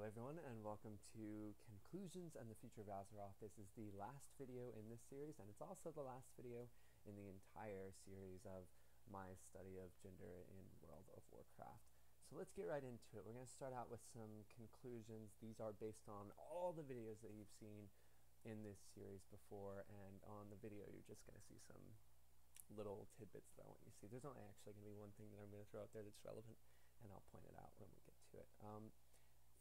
everyone, and welcome to Conclusions and the Future of Azeroth. This is the last video in this series, and it's also the last video in the entire series of my study of gender in World of Warcraft. So let's get right into it. We're going to start out with some conclusions. These are based on all the videos that you've seen in this series before, and on the video you're just going to see some little tidbits that I want you to see. There's only actually going to be one thing that I'm going to throw out there that's relevant, and I'll point it out when we get to it.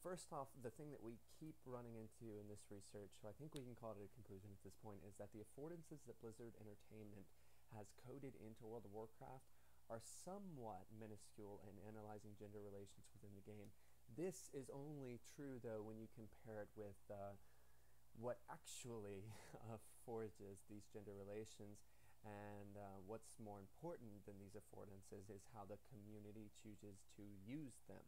First off, the thing that we keep running into in this research, so I think we can call it a conclusion at this point, is that the affordances that Blizzard Entertainment has coded into World of Warcraft are somewhat minuscule in analyzing gender relations within the game. This is only true, though, when you compare it with what actually forges these gender relations, and what's more important than these affordances is how the community chooses to use them.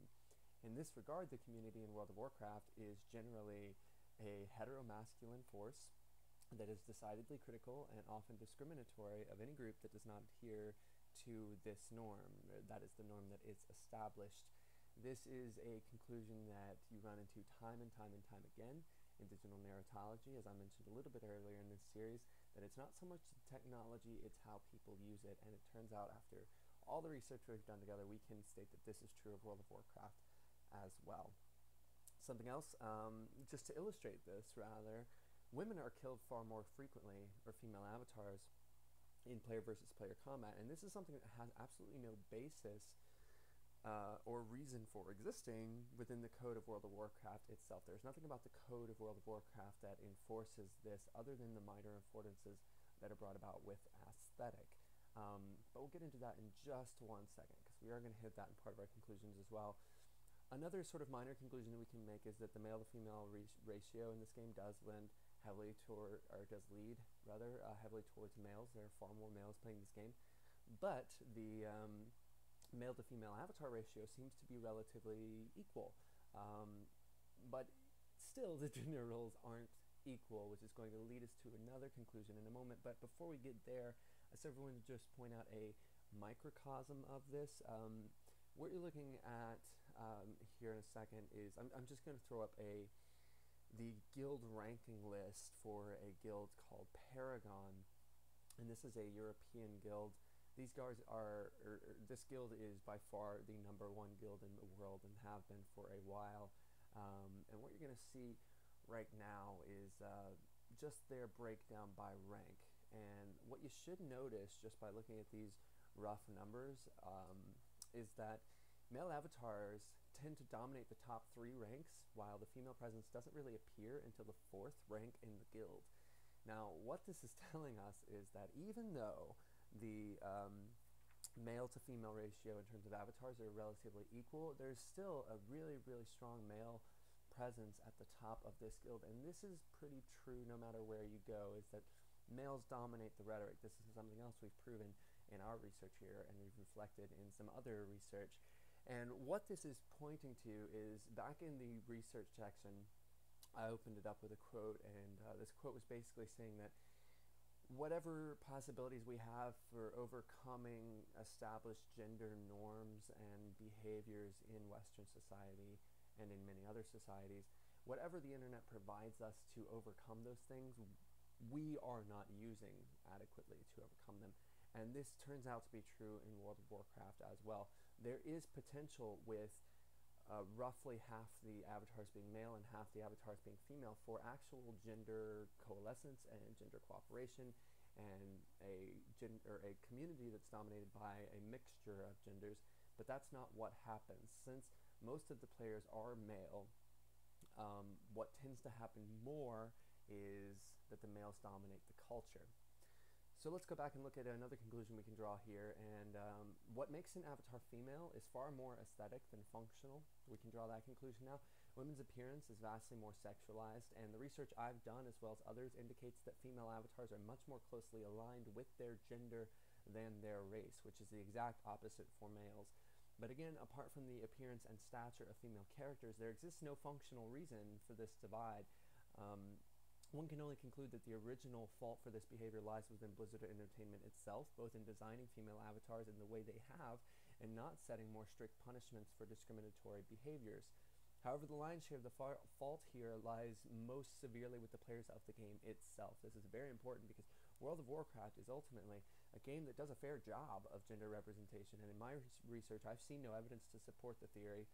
In this regard, the community in World of Warcraft is generally a heteromasculine force that is decidedly critical and often discriminatory of any group that does not adhere to this norm. That is the norm that is established. This is a conclusion that you run into time and time again in digital narratology, as I mentioned a little bit earlier in this series, that it's not so much the technology, it's how people use it. And it turns out, after all the research we've done together, we can state that this is true of World of Warcraft as well. Something else, just to illustrate this rather, women are killed far more frequently, or female avatars, in player versus player combat, and this is something that has absolutely no basis or reason for existing within the code of World of Warcraft itself. There's nothing about the code of World of Warcraft that enforces this other than the minor affordances that are brought about with aesthetic. But we'll get into that in just one second, because we are going to hit that in part of our conclusions as well. Another sort of minor conclusion that we can make is that the male to female ratio in this game does lend heavily toward, or does lead rather heavily towards males. There are far more males playing this game, but the male to female avatar ratio seems to be relatively equal. But still, the gender roles aren't equal, which is going to lead us to another conclusion in a moment. But before we get there, I sort of want to just point out a microcosm of this. What you're looking at here in a second is, I'm just going to throw up the guild ranking list for a guild called Paragon, and this is a European guild. These guys are, this guild is by far the #1 guild in the world and have been for a while. And what you're going to see right now is just their breakdown by rank. And what you should notice just by looking at these rough numbers is that male avatars tend to dominate the top 3 ranks, while the female presence doesn't really appear until the 4th rank in the guild. Now, what this is telling us is that even though the male to female ratio in terms of avatars are relatively equal, there's still a really strong male presence at the top of this guild. And this is pretty true no matter where you go, is that males dominate the rhetoric. This is something else we've proven in our research here, and we've reflected in some other research. And what this is pointing to is, back in the research section, I opened it up with a quote, and this quote was basically saying that whatever possibilities we have for overcoming established gender norms and behaviors in Western society and in many other societies, whatever the internet provides us to overcome those things, we are not using adequately to overcome them. And this turns out to be true in World of Warcraft as well. There is potential with roughly half the avatars being male and half the avatars being female for actual gender coalescence and gender cooperation, and a community that's dominated by a mixture of genders. But that's not what happens. Since most of the players are male, what tends to happen more is that the males dominate the culture. So let's go back and look at another conclusion we can draw here, and what makes an avatar female is far more aesthetic than functional. We can draw that conclusion now. Women's appearance is vastly more sexualized, and the research I've done, as well as others, indicates that female avatars are much more closely aligned with their gender than their race, which is the exact opposite for males. But again, apart from the appearance and stature of female characters, there exists no functional reason for this divide. One can only conclude that the original fault for this behavior lies within Blizzard Entertainment itself, both in designing female avatars in the way they have, and not setting more strict punishments for discriminatory behaviors. However, the lion's share of the fault here lies most severely with the players of the game itself. This is very important because World of Warcraft is ultimately a game that does a fair job of gender representation, and in my research I've seen no evidence to support the theory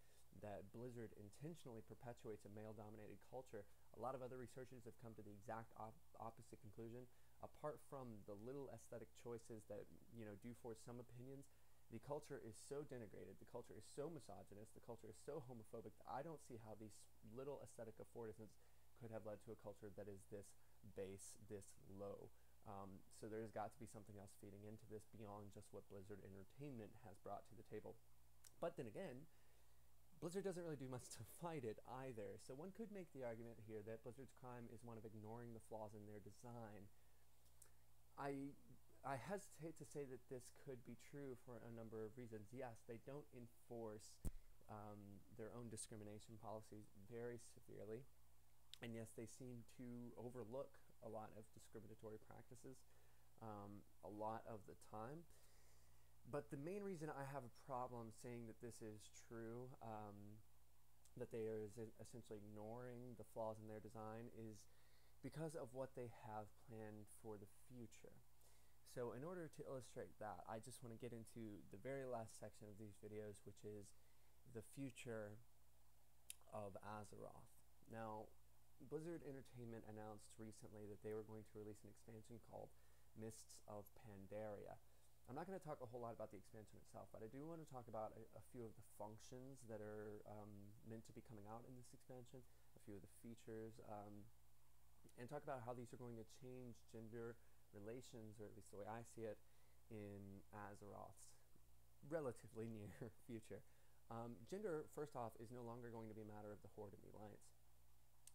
that Blizzard intentionally perpetuates a male-dominated culture. A lot of other researchers have come to the exact opposite conclusion. Apart from the little aesthetic choices that do force some opinions, the culture is so denigrated, the culture is so misogynist, the culture is so homophobic that I don't see how these little aesthetic affordances could have led to a culture that is this base, this low. So there's got to be something else feeding into this beyond just what Blizzard Entertainment has brought to the table. But then again, Blizzard doesn't really do much to fight it either. So one could make the argument here that Blizzard's crime is one of ignoring the flaws in their design. I hesitate to say that this could be true for a number of reasons. Yes, they don't enforce their own discrimination policies very severely, and yes, they seem to overlook a lot of discriminatory practices a lot of the time. But the main reason I have a problem saying that this is true, that they are essentially ignoring the flaws in their design, is because of what they have planned for the future. So in order to illustrate that, I just want to get into the very last section of these videos, which is the future of Azeroth. Now, Blizzard Entertainment announced recently that they were going to release an expansion called Mists of Pandaria. I'm not going to talk a whole lot about the expansion itself, but I do want to talk about a few of the functions that are meant to be coming out in this expansion, a few of the features, and talk about how these are going to change gender relations, or at least the way I see it, in Azeroth's relatively near future. Gender, first off, is no longer going to be a matter of the Horde and the Alliance.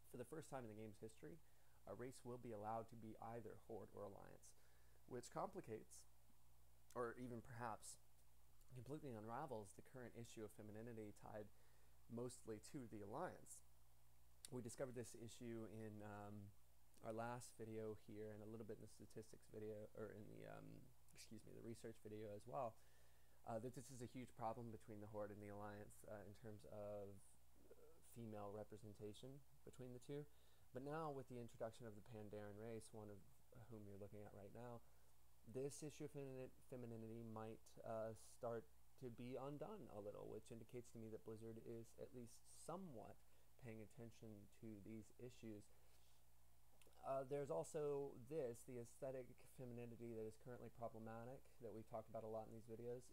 For the first time in the game's history, a race will be allowed to be either Horde or Alliance, which complicates, or even perhaps completely unravels, the current issue of femininity tied mostly to the Alliance. We discovered this issue in our last video here, and a little bit in the statistics video, or in the the research video as well, that this is a huge problem between the Horde and the Alliance in terms of female representation between the two. But now, with the introduction of the Pandaren race, one of whom you're looking at right now, this issue of femininity might start to be undone a little, which indicates to me that Blizzard is at least somewhat paying attention to these issues. There's also the aesthetic femininity that is currently problematic, that we've talked about a lot in these videos,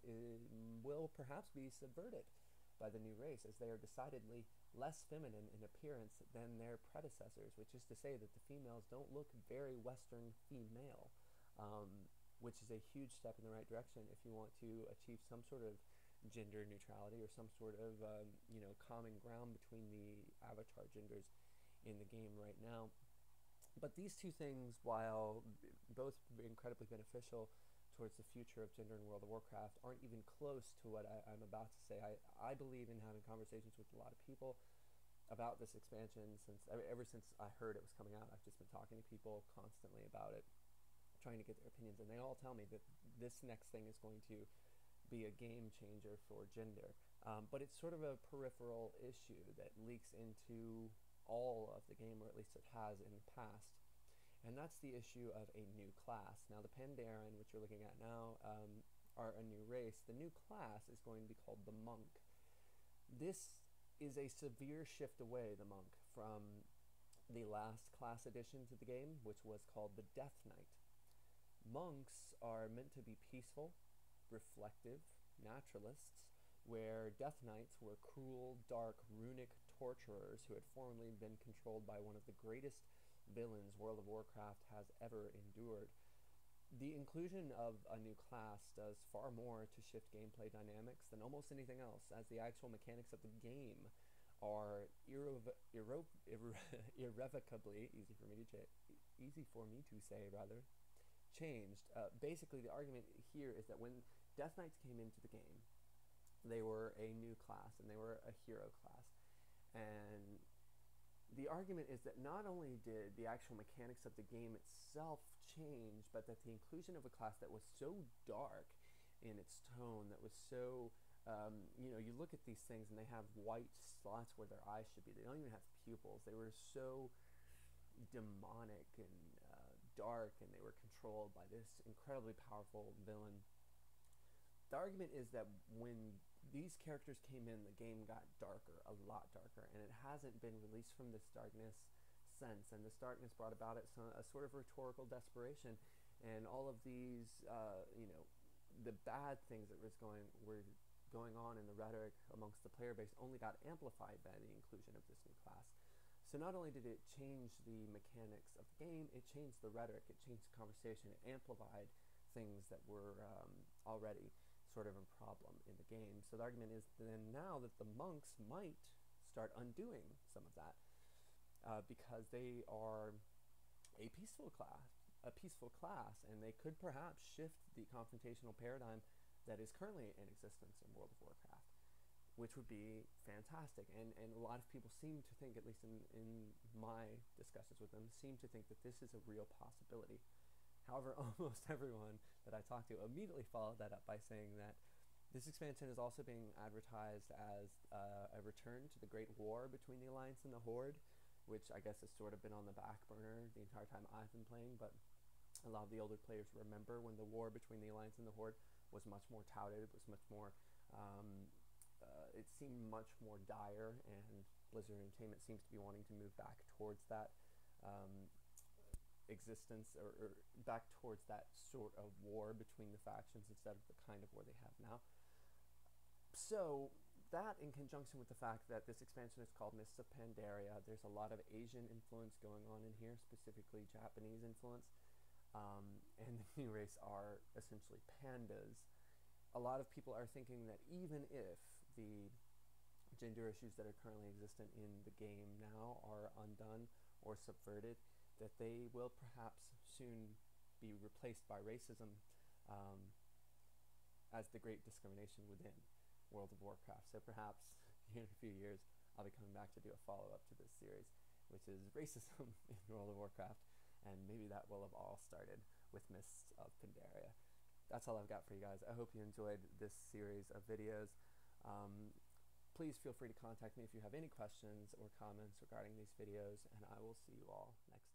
will perhaps be subverted by the new race, as they are decidedly less feminine in appearance than their predecessors, which is to say that the females don't look very Western female, which is a huge step in the right direction if you want to achieve some sort of gender neutrality, or some sort of common ground between the avatar genders in the game right now. But these two things, while both incredibly beneficial towards the future of gender in World of Warcraft, aren't even close to what I'm about to say. I believe in having conversations with a lot of people about this expansion ever since I heard it was coming out. I've just been talking to people constantly about it, trying to get their opinions, and they all tell me that this next thing is going to be a game changer for gender. But it's sort of a peripheral issue that leaks into all of the game, or at least it has in the past, and that's the issue of a new class. Now, the Pandaren, which you're looking at now, are a new race. The new class is going to be called the Monk. This is a severe shift away, the Monk, from the last class addition to the game, which was called the Death Knight. Monks are meant to be peaceful, reflective naturalists, where Death Knights were cruel, dark, runic torturers who had formerly been controlled by one of the greatest villains World of Warcraft has ever endured. The inclusion of a new class does far more to shift gameplay dynamics than almost anything else, as the actual mechanics of the game are irrevocably, easy for me to say, changed. Basically, the argument here is that when Death Knights came into the game, they were a new class, and they were a hero class. And the argument is that not only did the actual mechanics of the game itself change, but that the inclusion of a class that was so dark in its tone, that was so you know, you look at these things and they have white slots where their eyes should be. They don't even have pupils. They were so demonic and dark, and they were controlled by this incredibly powerful villain. The argument is that when these characters came in, the game got darker, a lot darker, and it hasn't been released from this darkness since. And this darkness brought about it a sort of rhetorical desperation, and all of these, you know, the bad things that were going on in the rhetoric amongst the player base only got amplified by the inclusion of this new class. So not only did it change the mechanics of the game, it changed the rhetoric, it changed the conversation, it amplified things that were already sort of a problem in the game. So the argument is then now that the monks might start undoing some of that because they are a peaceful class, and they could perhaps shift the confrontational paradigm that is currently in existence in World of Warcraft, which would be fantastic. And a lot of people seem to think, at least in my discussions with them, seem to think that this is a real possibility. However, almost everyone that I talked to immediately followed that up by saying that this expansion is also being advertised as a return to the Great War between the Alliance and the Horde, which I guess has sort of been on the back burner the entire time I've been playing, but a lot of the older players remember when the war between the Alliance and the Horde was much more touted, was much more, it seemed much more dire, and Blizzard Entertainment seems to be wanting to move back towards that existence, or back towards that sort of war between the factions instead of the kind of war they have now. So that, in conjunction with the fact that this expansion is called Mists of Pandaria, there's a lot of Asian influence going on in here, specifically Japanese influence, and the new race are essentially pandas. A lot of people are thinking that even if the gender issues that are currently existent in the game now are undone or subverted, that they will perhaps soon be replaced by racism as the great discrimination within World of Warcraft. So perhaps in a few years I'll be coming back to do a follow-up to this series, which is racism in World of Warcraft, and maybe that will have all started with Mists of Pandaria. That's all I've got for you guys. I hope you enjoyed this series of videos. Please feel free to contact me if you have any questions or comments regarding these videos, and I will see you all next time.